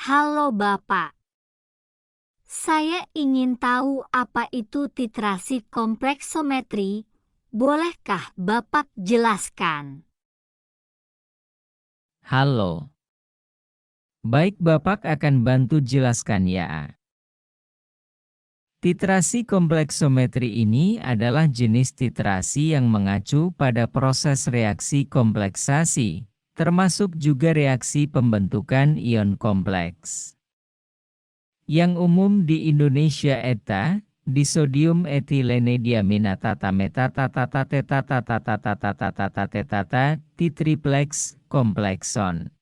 Halo Bapak, saya ingin tahu apa itu titrasi kompleksometri. Bolehkah Bapak jelaskan? Halo. Baik, Bapak akan bantu jelaskan ya. Titrasi kompleksometri ini adalah jenis titrasi yang mengacu pada proses reaksi kompleksasi, termasuk juga reaksi pembentukan ion kompleks. Yang umum di Indonesia ETA, disodium etilene diaminatata metatatata tetatatatatatatata tetata titriplex komplekson.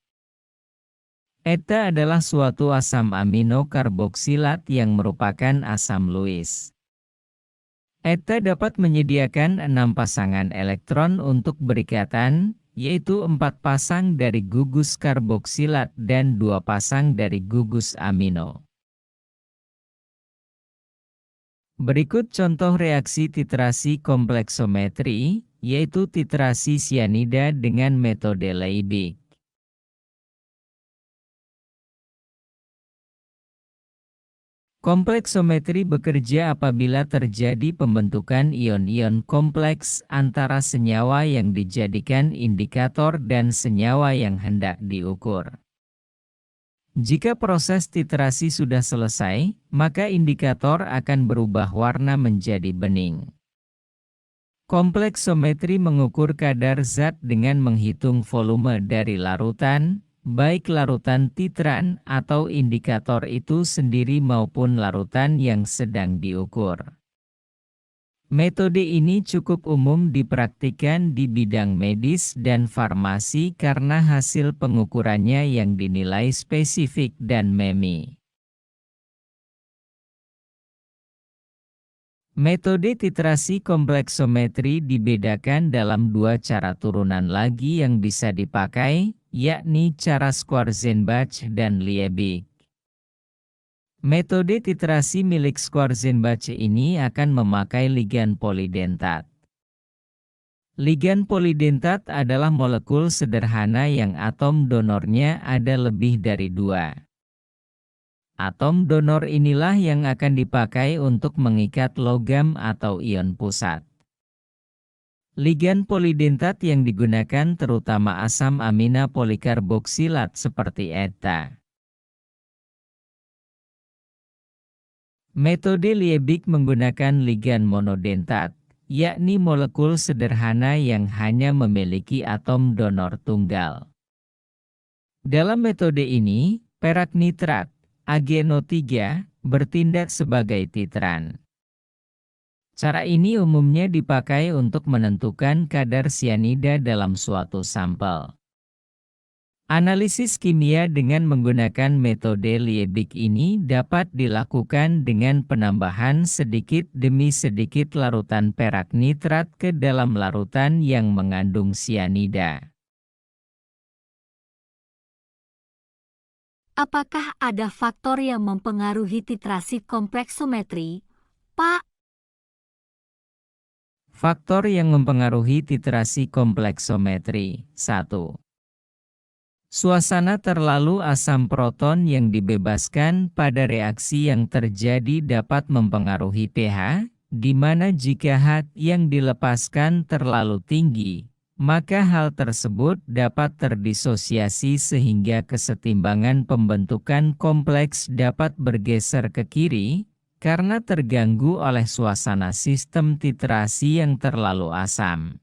ETA adalah suatu asam amino karboksilat yang merupakan asam Lewis. ETA dapat menyediakan 6 pasangan elektron untuk berikatan, yaitu 4 pasang dari gugus karboksilat dan 2 pasang dari gugus amino. Berikut contoh reaksi titrasi kompleksometri, yaitu titrasi sianida dengan metode Liebig. Kompleksometri bekerja apabila terjadi pembentukan ion-ion kompleks antara senyawa yang dijadikan indikator dan senyawa yang hendak diukur. Jika proses titrasi sudah selesai, maka indikator akan berubah warna menjadi bening. Kompleksometri mengukur kadar zat dengan menghitung volume dari larutan, baik larutan titran atau indikator itu sendiri maupun larutan yang sedang diukur. Metode ini cukup umum dipraktikkan di bidang medis dan farmasi karena hasil pengukurannya yang dinilai spesifik dan memi. Metode titrasi kompleksometri dibedakan dalam 2 cara turunan lagi yang bisa dipakai, yakni cara Schwarzenbach dan Liebig. Metode titrasi milik Schwarzenbach ini akan memakai ligan polidentat. Ligan polidentat adalah molekul sederhana yang atom donornya ada lebih dari 2. Atom donor inilah yang akan dipakai untuk mengikat logam atau ion pusat. Ligan polidentat yang digunakan terutama asam amina polikarboksilat seperti ETA. Metode Liebig menggunakan ligan monodentat, yakni molekul sederhana yang hanya memiliki atom donor tunggal. Dalam metode ini, perak nitrat, AgNO3, bertindak sebagai titran. Cara ini umumnya dipakai untuk menentukan kadar sianida dalam suatu sampel. Analisis kimia dengan menggunakan metode Liebig ini dapat dilakukan dengan penambahan sedikit demi sedikit larutan perak nitrat ke dalam larutan yang mengandung sianida. Apakah ada faktor yang mempengaruhi titrasi kompleksometri, Pak? Faktor yang mempengaruhi titrasi kompleksometri. 1. Suasana terlalu asam proton yang dibebaskan pada reaksi yang terjadi dapat mempengaruhi pH, di mana jika H yang dilepaskan terlalu tinggi, maka hal tersebut dapat terdisosiasi sehingga kesetimbangan pembentukan kompleks dapat bergeser ke kiri, karena terganggu oleh suasana sistem titrasi yang terlalu asam.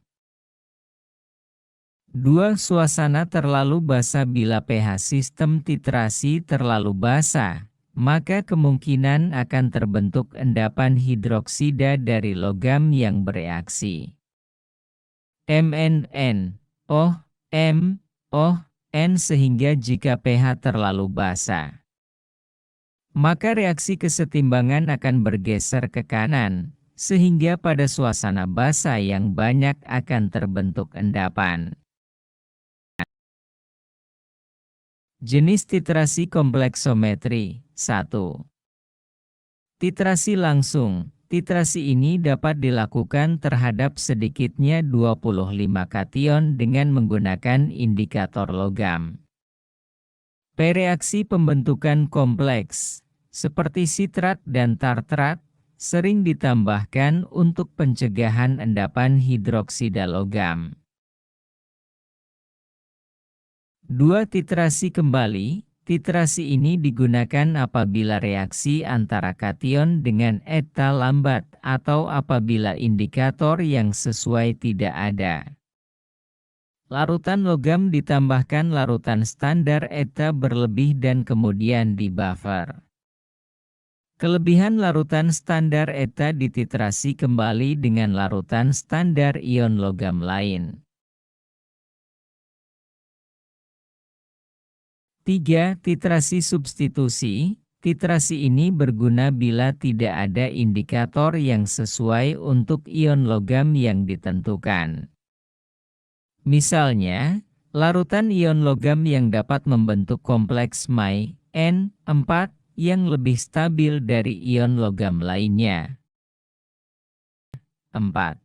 2. Suasana terlalu basah. Bila pH sistem titrasi terlalu basah, maka kemungkinan akan terbentuk endapan hidroksida dari logam yang bereaksi. MnN, OH, M, OH, N sehingga jika pH terlalu basah, maka reaksi kesetimbangan akan bergeser ke kanan, sehingga pada suasana basah yang banyak akan terbentuk endapan. Jenis titrasi kompleksometri. 1. Titrasi langsung. Titrasi ini dapat dilakukan terhadap sedikitnya 25 kation dengan menggunakan indikator logam. Reaksi pembentukan kompleks, seperti sitrat dan tartrat, sering ditambahkan untuk pencegahan endapan hidroksida logam. 2. Titrasi kembali. Titrasi ini digunakan apabila reaksi antara kation dengan eta lambat atau apabila indikator yang sesuai tidak ada. Larutan logam ditambahkan larutan standar eta berlebih dan kemudian dibuffer. Kelebihan larutan standar eta dititrasi kembali dengan larutan standar ion logam lain. 3. Titrasi substitusi. Titrasi ini berguna bila tidak ada indikator yang sesuai untuk ion logam yang ditentukan. Misalnya, larutan ion logam yang dapat membentuk kompleks My N4 yang lebih stabil dari ion logam lainnya. 4.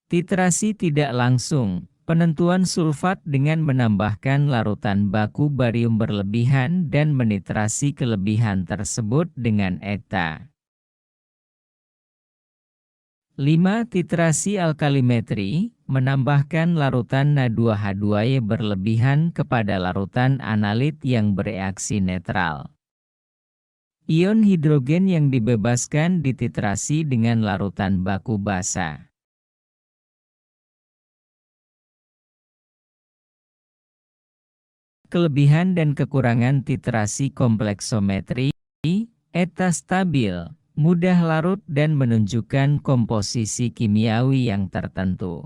Titrasi tidak langsung. Penentuan sulfat dengan menambahkan larutan baku barium berlebihan dan menitrasi kelebihan tersebut dengan eta. 5. Titrasi alkalimetri, menambahkan larutan Na2H2Y berlebihan kepada larutan analit yang bereaksi netral. Ion hidrogen yang dibebaskan dititrasi dengan larutan baku basa. Kelebihan dan kekurangan titrasi kompleksometri. Eta stabil, mudah larut dan menunjukkan komposisi kimiawi yang tertentu.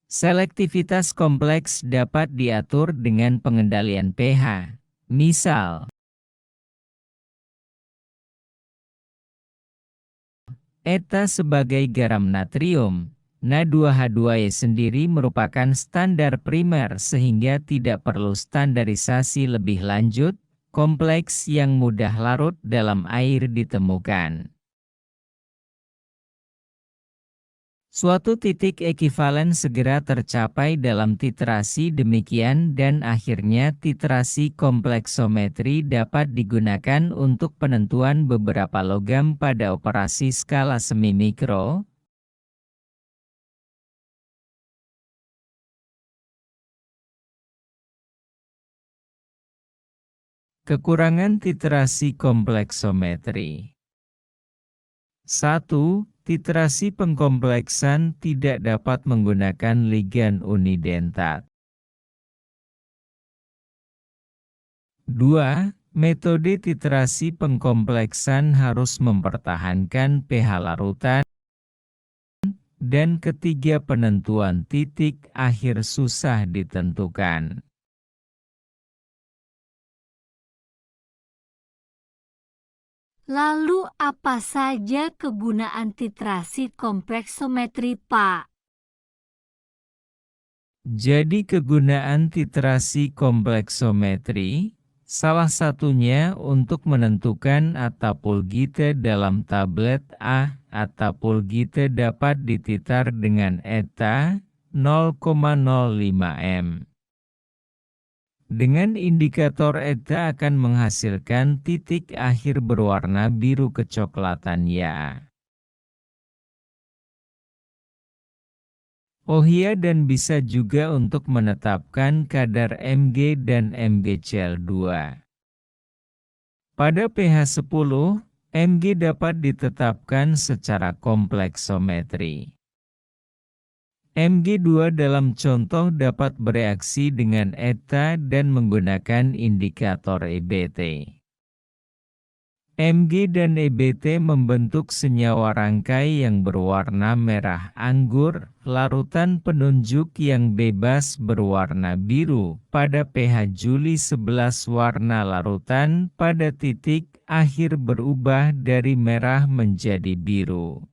Selektivitas kompleks dapat diatur dengan pengendalian pH. Misal, eta sebagai garam natrium. Na2H2Y sendiri merupakan standar primer sehingga tidak perlu standarisasi lebih lanjut, kompleks yang mudah larut dalam air ditemukan. Suatu titik ekivalen segera tercapai dalam titrasi demikian dan akhirnya titrasi kompleksometri dapat digunakan untuk penentuan beberapa logam pada operasi skala semi-mikro. Kekurangan titrasi kompleksometri. 1. Titrasi pengkompleksan tidak dapat menggunakan ligan unidentat. 2. Metode titrasi pengkompleksan harus mempertahankan pH larutan. Dan ketiga, penentuan titik akhir susah ditentukan. Lalu apa saja kegunaan titrasi kompleksometri, Pak? Jadi kegunaan titrasi kompleksometri, salah satunya untuk menentukan atapulgite dalam tablet A. Atapulgite dapat dititar dengan eta 0,05 m. Dengan indikator eta akan menghasilkan titik akhir berwarna biru kecoklatan ya. Ohia dan bisa juga untuk menetapkan kadar Mg dan MgCl2. Pada pH 10, Mg dapat ditetapkan secara kompleksometri. Mg2 dalam contoh dapat bereaksi dengan eta dan menggunakan indikator EBT. Mg dan EBT membentuk senyawa rangkai yang berwarna merah anggur, larutan penunjuk yang bebas berwarna biru. Pada pH Juli 11 warna larutan pada titik akhir berubah dari merah menjadi biru.